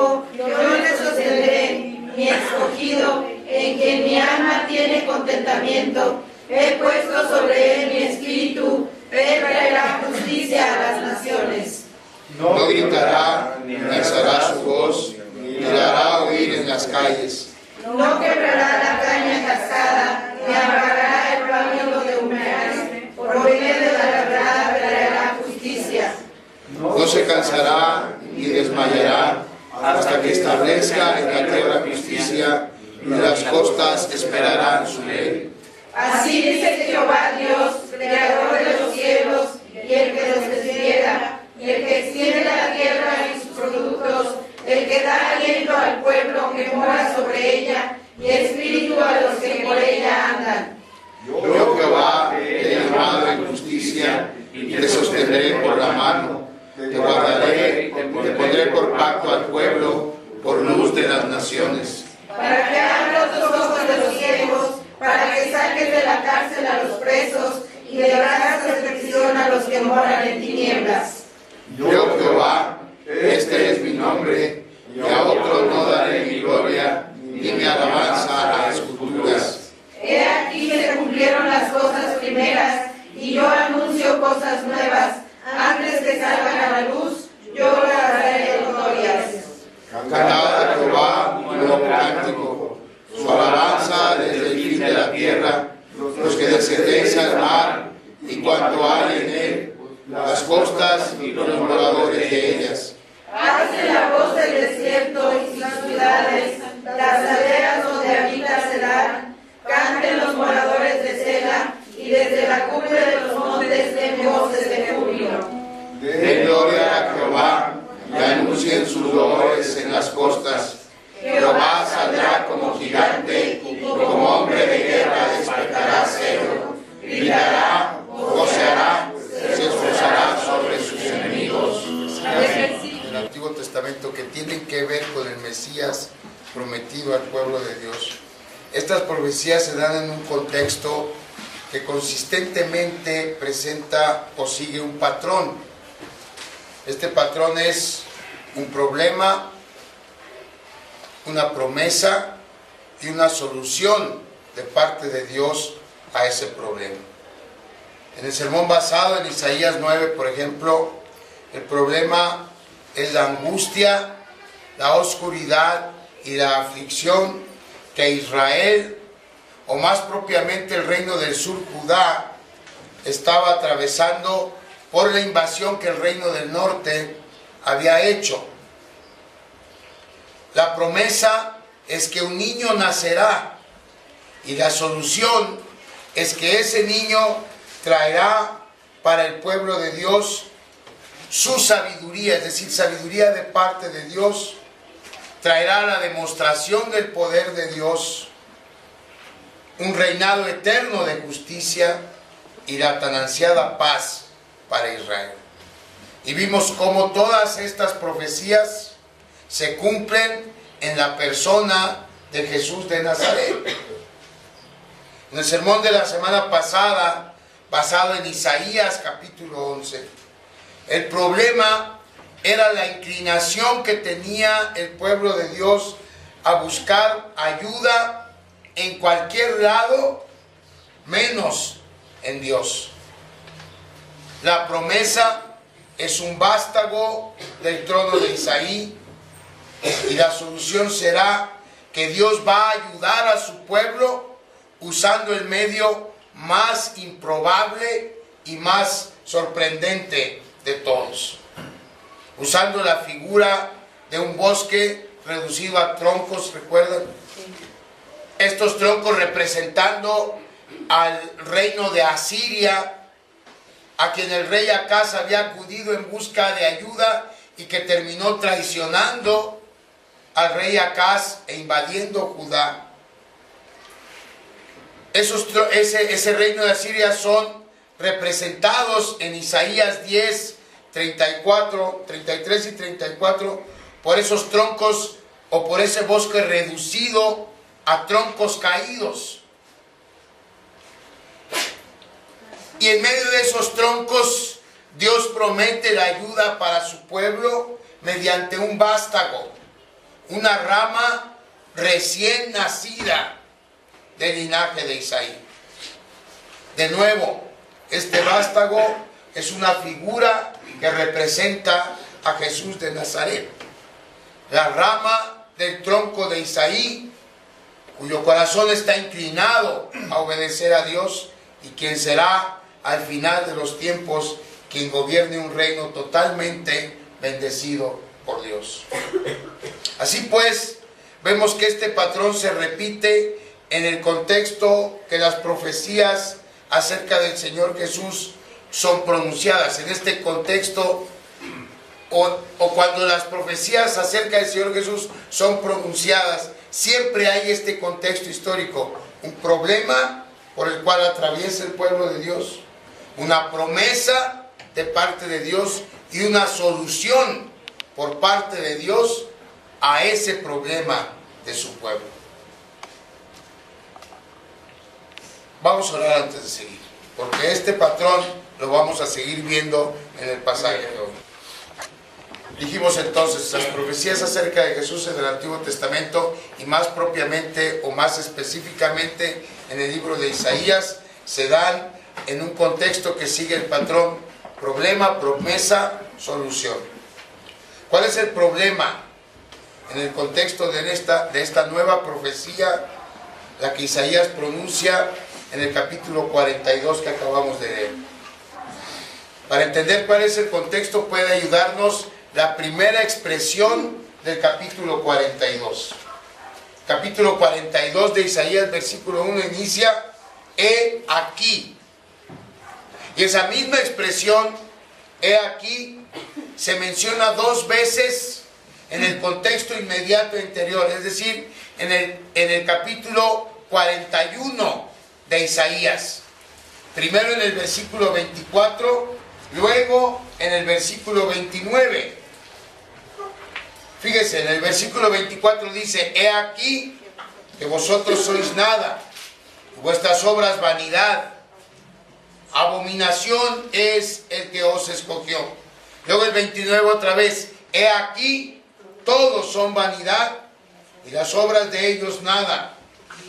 siervo, yo le sostendré, mi escogido, en quien mi alma tiene contentamiento. He puesto sobre él mi espíritu, él traerá justicia a las naciones. No gritará, ni alzará su voz, ni dará oír en las calles. No quebrará la caña cascada, ni apagará el pañuelo de humedad. Por medio de la verdad traerá justicia. No se cansará ni desmayará hasta que establezca en la tierra justicia, y las costas esperarán su ley. Así dice Jehová Dios, creador de los cielos, y el que los despliega, y el que extiende la tierra y sus productos, el que da aliento al pueblo que mora sobre ella, y espíritu a los que por ella andan. Yo Jehová te he llamado en justicia, y te sostendré por la mano, te guardaré, te pondré por pacto al pueblo, por luz de las naciones. Para que abras los ojos de los ciegos, para que saques de la cárcel a los presos, y de casa de prisión a los que moran en tinieblas. Yo Jehová, este es mi nombre, y a otro no daré mi gloria, ni mi alabanza a esculturas. He aquí se cumplieron las cosas primeras, y yo anuncio cosas nuevas. Antes que salgan a la luz, yo daré glorias. Cantad a Jehová un nuevo cántico, su alabanza desde el fin de la tierra, los que descendéis al mar y cuanto hay en él, las costas y los moradores de ellas. Alce la voz del desierto y sus ciudades, las aldeas donde habita Sedar. Canten los moradores de Sela, y desde la cumbre de los montes den voces de júbilo. Den gloria a Jehová, y anuncien sus dolores en las costas. Jehová saldrá como gigante, y como hombre de guerra despertará celo. Gritará, voceará, se esforzará sobre sus enemigos. El Antiguo Testamento, que tienen que ver con el Mesías prometido al pueblo de Dios. Estas profecías se dan en un contexto que consistentemente presenta o sigue un patrón. Este patrón es un problema, una promesa y una solución de parte de Dios a ese problema. En el sermón basado en Isaías 9, por ejemplo, el problema es la angustia, la oscuridad y la aflicción que Israel, o más propiamente el reino del sur, Judá, estaba atravesando por la invasión que el reino del norte había hecho. La promesa es que un niño nacerá, y la solución es que ese niño traerá para el pueblo de Dios su sabiduría, es decir, sabiduría de parte de Dios, traerá la demostración del poder de Dios, un reinado eterno de justicia y la tan ansiada paz para Israel. Y vimos cómo todas estas profecías se cumplen en la persona de Jesús de Nazaret. En el sermón de la semana pasada, basado en Isaías capítulo 11, el problema era la inclinación que tenía el pueblo de Dios a buscar ayuda en cualquier lado, menos en Dios. La promesa es un vástago del trono de Isaí, y la solución será que Dios va a ayudar a su pueblo usando el medio más improbable y más sorprendente de todos, usando la figura de un bosque reducido a troncos, ¿recuerdan? Estos troncos representando al reino de Asiria, a quien el rey Acaz había acudido en busca de ayuda y que terminó traicionando al rey Acaz e invadiendo Judá. Ese reino de Asiria son representados en Isaías 10, 34, 33 y 34 por esos troncos, o por ese bosque reducido a troncos caídos. Y en medio de esos troncos, Dios promete la ayuda para su pueblo mediante un vástago. una rama recién nacida del linaje de Isaí. De nuevo, este vástago es una figura que representa a Jesús de Nazaret, la rama del tronco de Isaí, cuyo corazón está inclinado a obedecer a Dios y quien será al final de los tiempos quien gobierne un reino totalmente bendecido por Dios. Así pues, vemos que este patrón se repite en el contexto que las profecías acerca del Señor Jesús son pronunciadas. En este contexto, o cuando las profecías acerca del Señor Jesús son pronunciadas, siempre hay este contexto histórico, un problema por el cual atraviesa el pueblo de Dios, una promesa de parte de Dios y una solución por parte de Dios a ese problema de su pueblo. Vamos a orar antes de seguir, porque este patrón lo vamos a seguir viendo en el pasaje de hoy. Dijimos entonces, las profecías acerca de Jesús en el Antiguo Testamento y más propiamente o más específicamente en el libro de Isaías se dan en un contexto que sigue el patrón problema, promesa, solución. ¿Cuál es el problema en el contexto de esta nueva profecía, la que Isaías pronuncia en el capítulo 42 que acabamos de leer? Para entender cuál es el contexto puede ayudarnos la primera expresión del capítulo 42. Capítulo 42 de Isaías, versículo 1 inicia: he aquí. Y esa misma expresión, he aquí, se menciona dos veces en el contexto inmediato anterior, es decir, en el capítulo 41 de Isaías. Primero en el versículo 24, luego en el versículo 29. Fíjese, en el versículo 24 dice: he aquí que vosotros sois nada, y vuestras obras vanidad. Abominación es el que os escogió. Luego el 29 otra vez: he aquí, todos son vanidad, y las obras de ellos nada.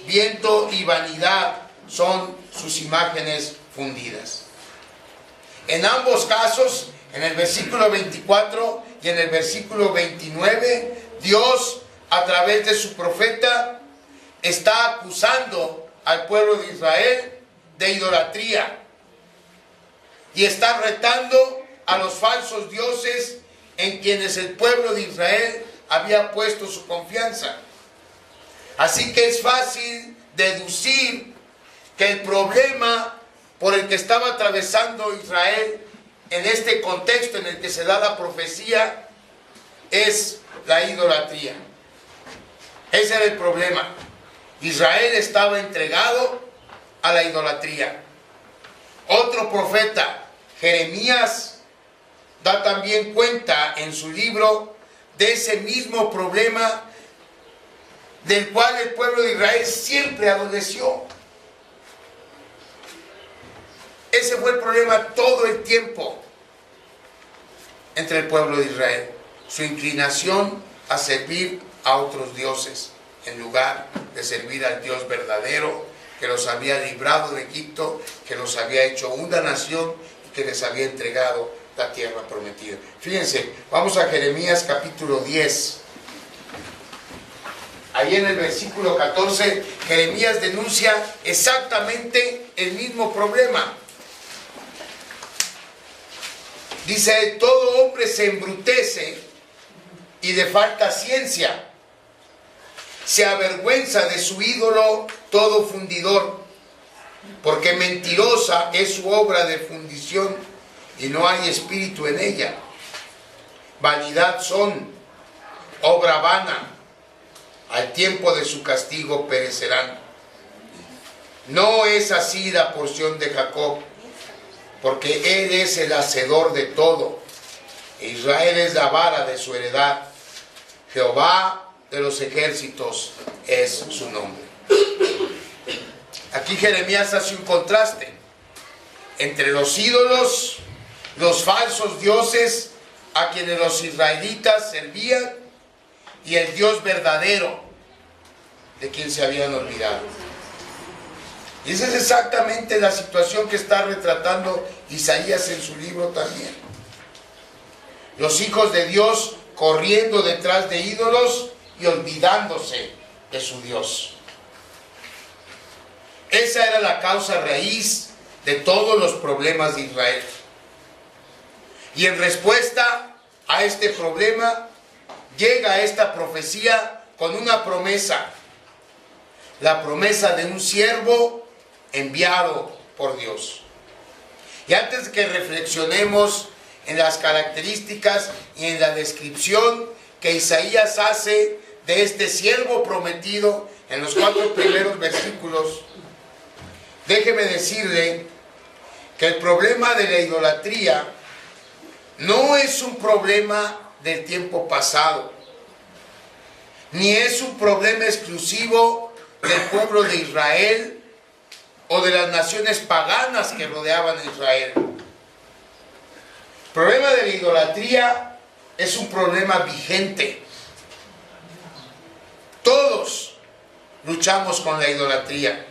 Viento y vanidad son sus imágenes fundidas. En ambos casos, en el versículo 24 y en el versículo 29, Dios, a través de su profeta, está acusando al pueblo de Israel de idolatría. Y está retando a los falsos dioses en quienes el pueblo de Israel había puesto su confianza. Así que es fácil deducir que el problema por el que estaba atravesando Israel en este contexto en el que se da la profecía es la idolatría. Ese era el problema. Israel estaba entregado a la idolatría. Otro profeta, Jeremías, da también cuenta en su libro de ese mismo problema del cual el pueblo de Israel siempre adoleció. Ese fue el problema todo el tiempo entre el pueblo de Israel, su inclinación a servir a otros dioses en lugar de servir al Dios verdadero que los había librado de Egipto, que los había hecho una nación y que les había entregado la tierra prometida. Fíjense, vamos a Jeremías capítulo 10. Ahí en el versículo 14, Jeremías denuncia exactamente el mismo problema. Dice: todo hombre se embrutece y le falta ciencia. Se avergüenza de su ídolo todo fundidor, porque mentirosa es su obra de fundición y no hay espíritu en ella. Vanidad son, obra vana, al tiempo de su castigo perecerán. No es así la porción de Jacob, porque él es el hacedor de todo. Israel es la vara de su heredad. Jehová de los ejércitos es su nombre. Aquí Jeremías hace un contraste entre los ídolos, los falsos dioses a quienes los israelitas servían, y el Dios verdadero de quien se habían olvidado. Y esa es exactamente la situación que está retratando Isaías en su libro también. Los hijos de Dios corriendo detrás de ídolos y olvidándose de su Dios. Esa era la causa raíz de todos los problemas de Israel. Y en respuesta a este problema, llega esta profecía con una promesa. La promesa de un siervo enviado por Dios. Y antes de que reflexionemos en las características y en la descripción que Isaías hace de este siervo prometido en los 4 primeros versículos, déjeme decirle que el problema de la idolatría no es un problema del tiempo pasado, ni es un problema exclusivo del pueblo de Israel o de las naciones paganas que rodeaban a Israel. El problema de la idolatría es un problema vigente. Todos luchamos con la idolatría,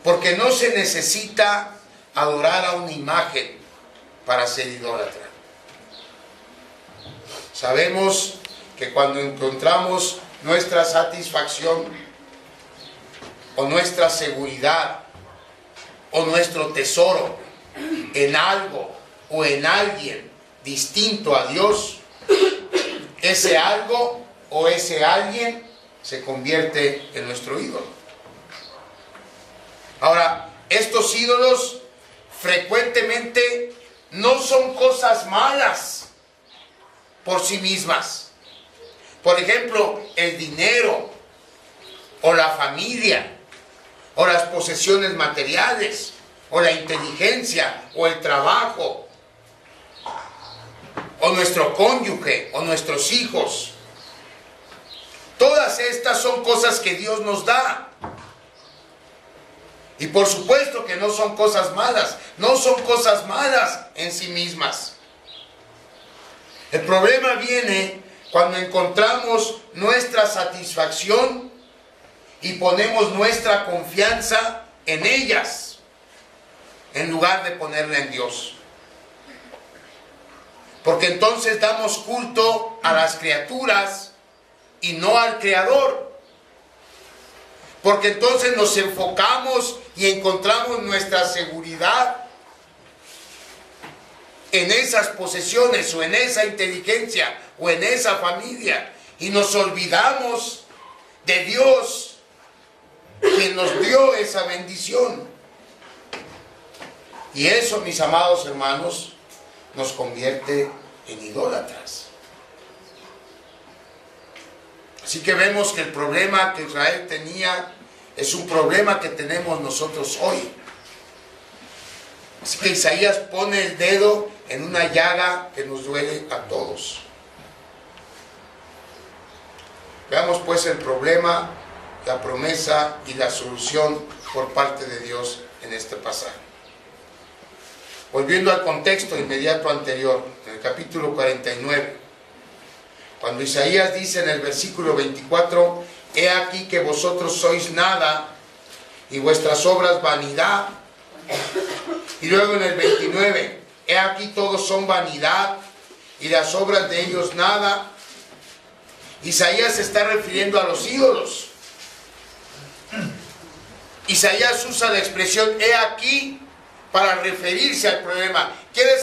porque no se necesita adorar a una imagen para ser idólatra. Sabemos que cuando encontramos nuestra satisfacción o nuestra seguridad o nuestro tesoro en algo o en alguien distinto a Dios, ese algo o ese alguien se convierte en nuestro ídolo. Ahora, estos ídolos frecuentemente no son cosas malas por sí mismas. Por ejemplo, el dinero o la familia o las posesiones materiales o la inteligencia o el trabajo o nuestro cónyuge o nuestros hijos. Todas estas son cosas que Dios nos da. Y por supuesto que no son cosas malas, no son cosas malas en sí mismas. El problema viene cuando encontramos nuestra satisfacción y ponemos nuestra confianza en ellas, en lugar de ponerla en Dios. Porque entonces damos culto a las criaturas y no al Creador. Porque entonces nos enfocamos y encontramos nuestra seguridad en esas posesiones o en esa inteligencia o en esa familia, y nos olvidamos de Dios, quien nos dio esa bendición. Y eso, mis amados hermanos, nos convierte en idólatras. Así que vemos que el problema que Israel tenía es un problema que tenemos nosotros hoy. Así que Isaías pone el dedo en una llaga que nos duele a todos. Veamos pues el problema, la promesa y la solución por parte de Dios en este pasaje. Volviendo al contexto inmediato anterior, en el capítulo 49, cuando Isaías dice en el versículo 24, he aquí que vosotros sois nada y vuestras obras vanidad. Y luego en el 29, he aquí todos son vanidad y las obras de ellos nada. Isaías se está refiriendo a los ídolos. Isaías usa la expresión he aquí para referirse al problema. Quiere